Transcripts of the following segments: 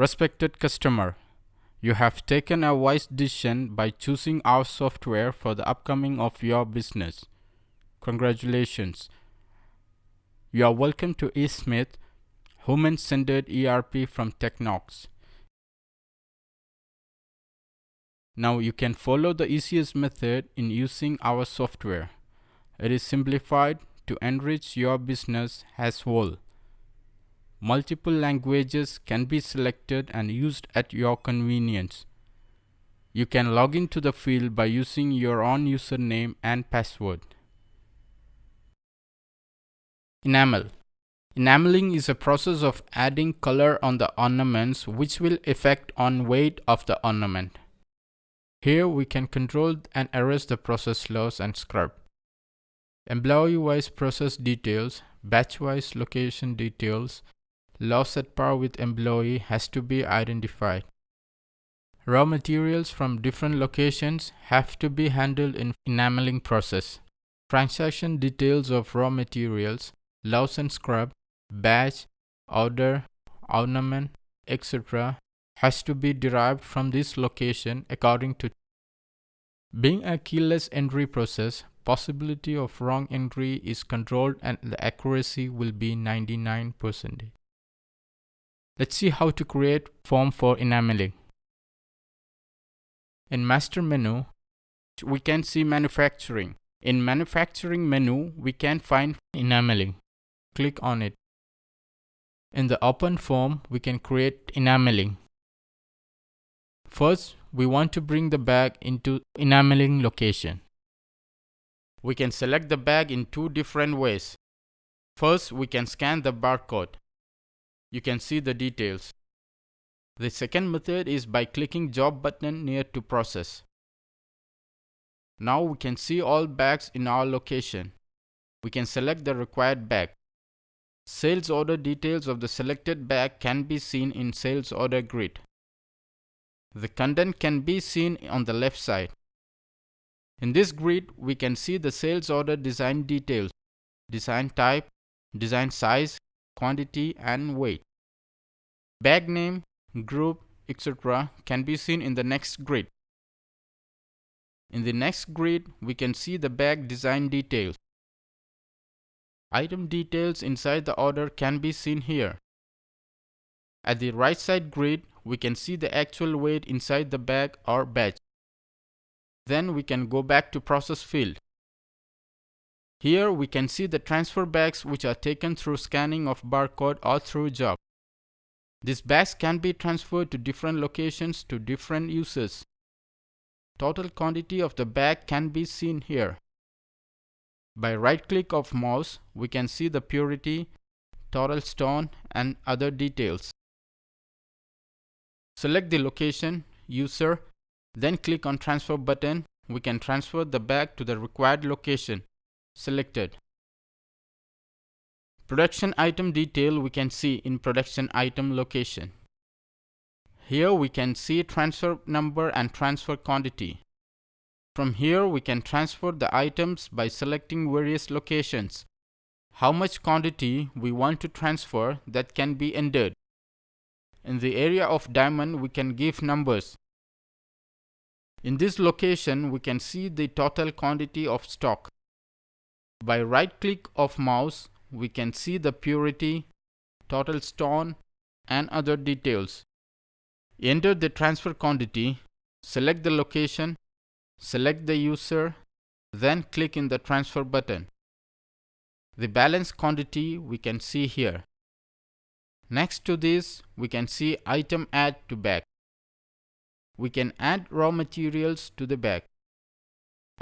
Respected customer, you have taken a wise decision by choosing our software for the upcoming of your business. Congratulations. You are welcome to eSmith, human-centered ERP from Technolks. Now you can follow the easiest method in using our software. It is simplified to enrich your business as whole. Multiple languages can be selected and used at your convenience. You can log into the field by using your own username and password. Enamel. Enameling is a process of adding color on the ornaments which will affect on weight of the ornament. Here we can control and erase the process loss and scrub. Employee-wise process details, batch-wise location details, loss at par with employee has to be identified. Raw materials from different locations have to be handled in enameling process. Transaction details of raw materials, loss and scrub, batch, order, ornament, etc. has to be derived from this location according to. Being a keyless entry process, possibility of wrong entry is controlled and the accuracy will be 99%. Let's see how to create form for enameling. In master menu, we can see manufacturing. In manufacturing menu, we can find enameling. Click on it. In the open form, we can create enameling. First, we want to bring the bag into enameling location. We can select the bag in two different ways. First, we can scan the barcode. You can see the details. The second method is by clicking job button near to process. Now we can see all bags in our location. We can select the required bag. Sales order details of the selected bag can be seen in sales order grid. The content can be seen on the left side. In this grid, we can see the sales order design details, design type, design size, quantity and weight. Bag name, group, etc. can be seen in the next grid. In the next grid, we can see the bag design details. Item details inside the order can be seen here. At the right side grid, we can see the actual weight inside the bag or batch. Then we can go back to process field. Here we can see the transfer bags which are taken through scanning of barcode or through job. These bags can be transferred to different locations to different users. Total quantity of the bag can be seen here. By right click of mouse, we can see the purity, total stone and other details. Select the location, user, then click on transfer button. We can transfer the bag to the required location. Selected. Production item detail we can see in production item location. Here we can see transfer number and transfer quantity. From here we can transfer the items by selecting various locations. How much quantity we want to transfer that can be entered. In the area of diamond we can give numbers. In this location we can see the total quantity of stock. By right click of mouse, we can see the purity, total stone and other details. Enter the transfer quantity, select the location, select the user, then click in the transfer button. The balance quantity we can see here. Next to this, we can see item add to bag. We can add raw materials to the bag.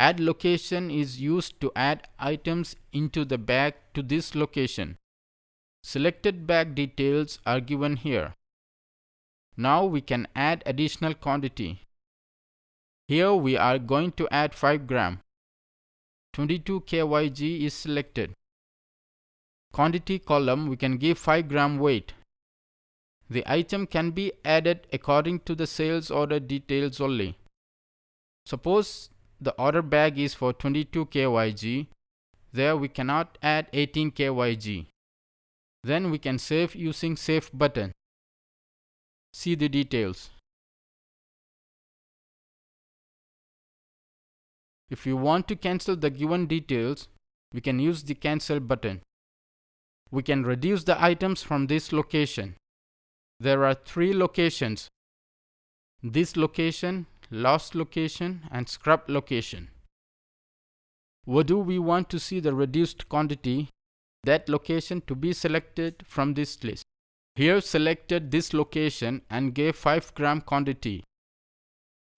Add location is used to add items into the bag to this location. Selected bag details are given here. Now we can add additional quantity. Here we are going to add 5 gram. 22 kg is selected. Quantity column we can give 5 gram weight. The item can be added according to the sales order details only. Suppose the order bag is for 22 kg. There we cannot add 18 kg. Then we can save using save button. see the details. If you want to cancel the given details, we can use the cancel button. We can reduce the items from this location. There are 3 locations: this location, lost location, and scrub location. Where do we want to see the reduced quantity? That location to be selected from this list. Here selected this location and gave 5 gram quantity.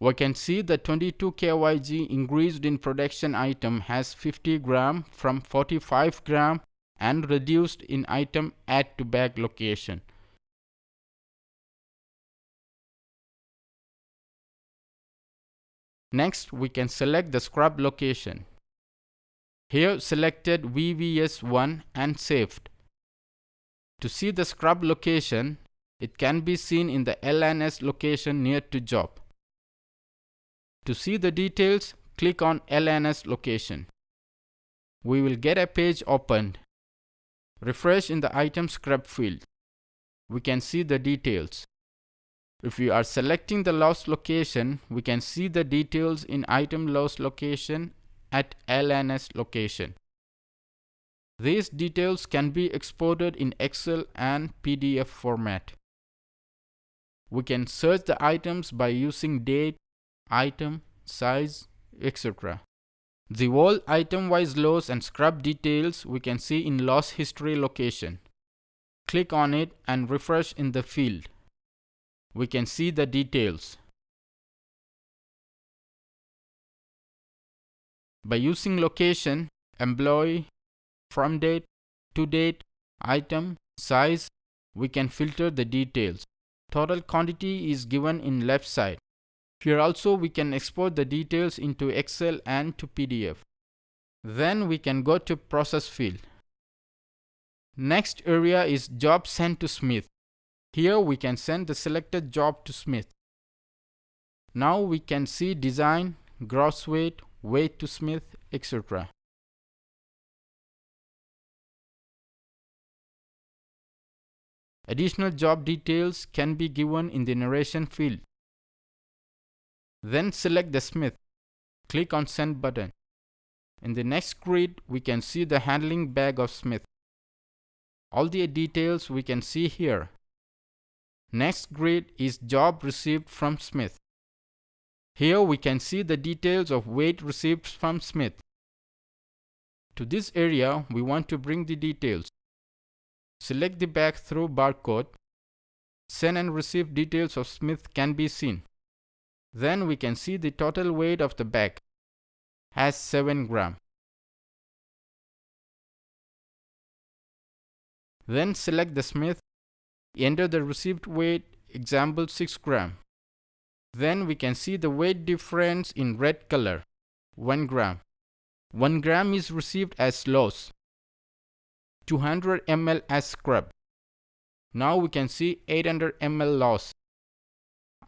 We can see the 22 kYg increased in production item has 50 gram from 45 gram and reduced in item add to bag location. Next, we can select the scrub location. Here selected VVS1 and saved. To see the scrub location, it can be seen in the LNS location near to job. To see the details, click on LNS location. We will get a page opened. Refresh in the item scrub field. We can see the details. If we are selecting the lost location, we can see the details in item lost location at LNS location. These details can be exported in Excel and PDF format. We can search the items by using date, item, size, etc. The whole item-wise loss and scrub details we can see in loss history location. Click on it and refresh in the field. We can see the details. By using location, employee, from date, to date, item, size, we can filter the details. Total quantity is given in left side. Here also we can export the details into Excel and to PDF. Then we can go to process field. Next area is job sent to Smith. Here we can send the selected job to Smith. Now we can see design, gross weight, weight to Smith, etc. Additional job details can be given in the narration field. Then select the Smith. Click on Send button. In the next grid, we can see the handling bag of Smith. All the details we can see here. Next grid is job received from Smith. Here we can see the details of weight received from Smith. To this area, we want to bring the details. Select the bag through barcode. Send and receive details of Smith can be seen. Then we can see the total weight of the bag has 7 gram. Then select the Smith. Enter the received weight, example 6 gram. Then we can see the weight difference in red color, 1 gram. 1 gram is received as loss, 200 ml as scrub. Now we can see 800 ml loss.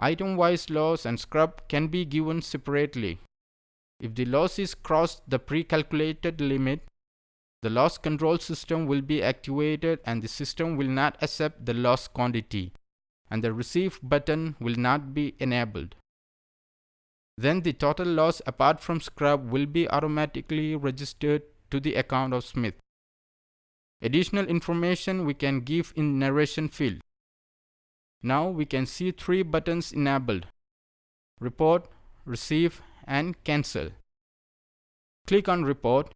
Item-wise loss and scrub can be given separately. If the loss is crossed the pre-calculated limit, the loss control system will be activated and the system will not accept the loss quantity, and the receive button will not be enabled. Then the total loss apart from scrub will be automatically registered to the account of Smith. Additional information we can give in narration field. Now we can see 3 buttons enabled: Report, Receive, and Cancel. Click on Report.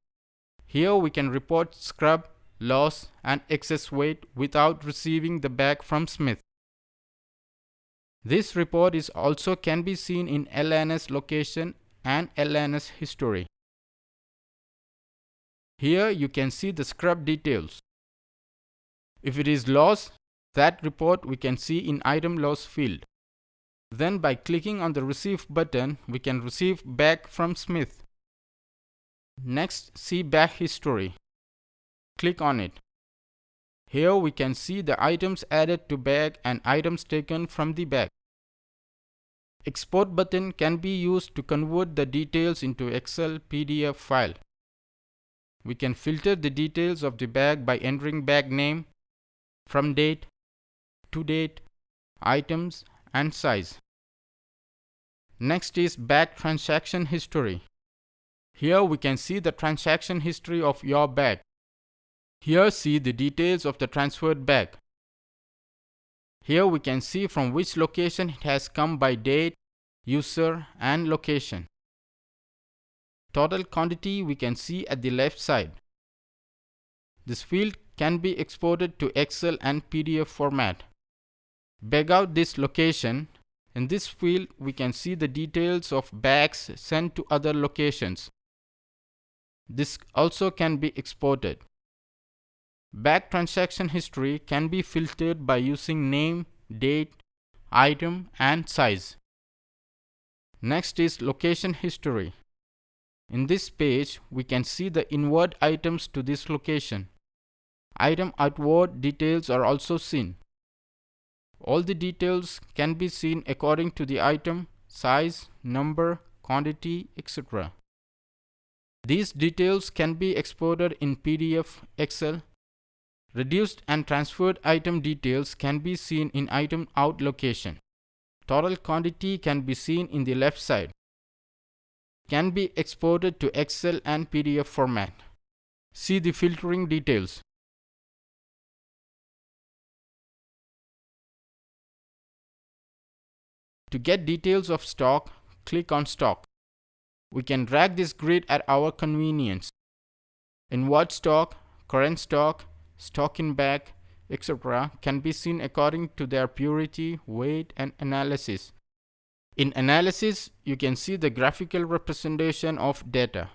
Here we can report scrub, loss, and excess weight without receiving the bag from Smith. This report is also can be seen in LNS location and LNS history. Here you can see the scrub details. If it is loss, that report we can see in item loss field. Then by clicking on the receive button, we can receive bag from Smith. Next, see bag history. Click on it. Here we can see the items added to bag and items taken from the bag. Export button can be used to convert the details into Excel PDF file. We can filter the details of the bag by entering bag name, from date, to date, items, and size. Next is bag transaction history. Here we can see the transaction history of your bag. Here see the details of the transferred bag. Here we can see from which location it has come by date, user, and location. Total quantity we can see at the left side. This field can be exported to Excel and PDF format. Bag out this location. In this field we can see the details of bags sent to other locations. This also can be exported. Bag transaction history can be filtered by using name, date, item, and size. Next is location history. In this page, we can see the inward items to this location. Item outward details are also seen. All the details can be seen according to the item, size, number, quantity, etc. These details can be exported in PDF, Excel. Reduced and transferred item details can be seen in item out location. Total quantity can be seen in the left side. Can be exported to Excel and PDF format. See the filtering details. To get details of stock, click on stock. We can drag this grid at our convenience. Inward stock, current stock, stock in bag, etc. can be seen according to their purity, weight, and analysis. In analysis, you can see the graphical representation of data.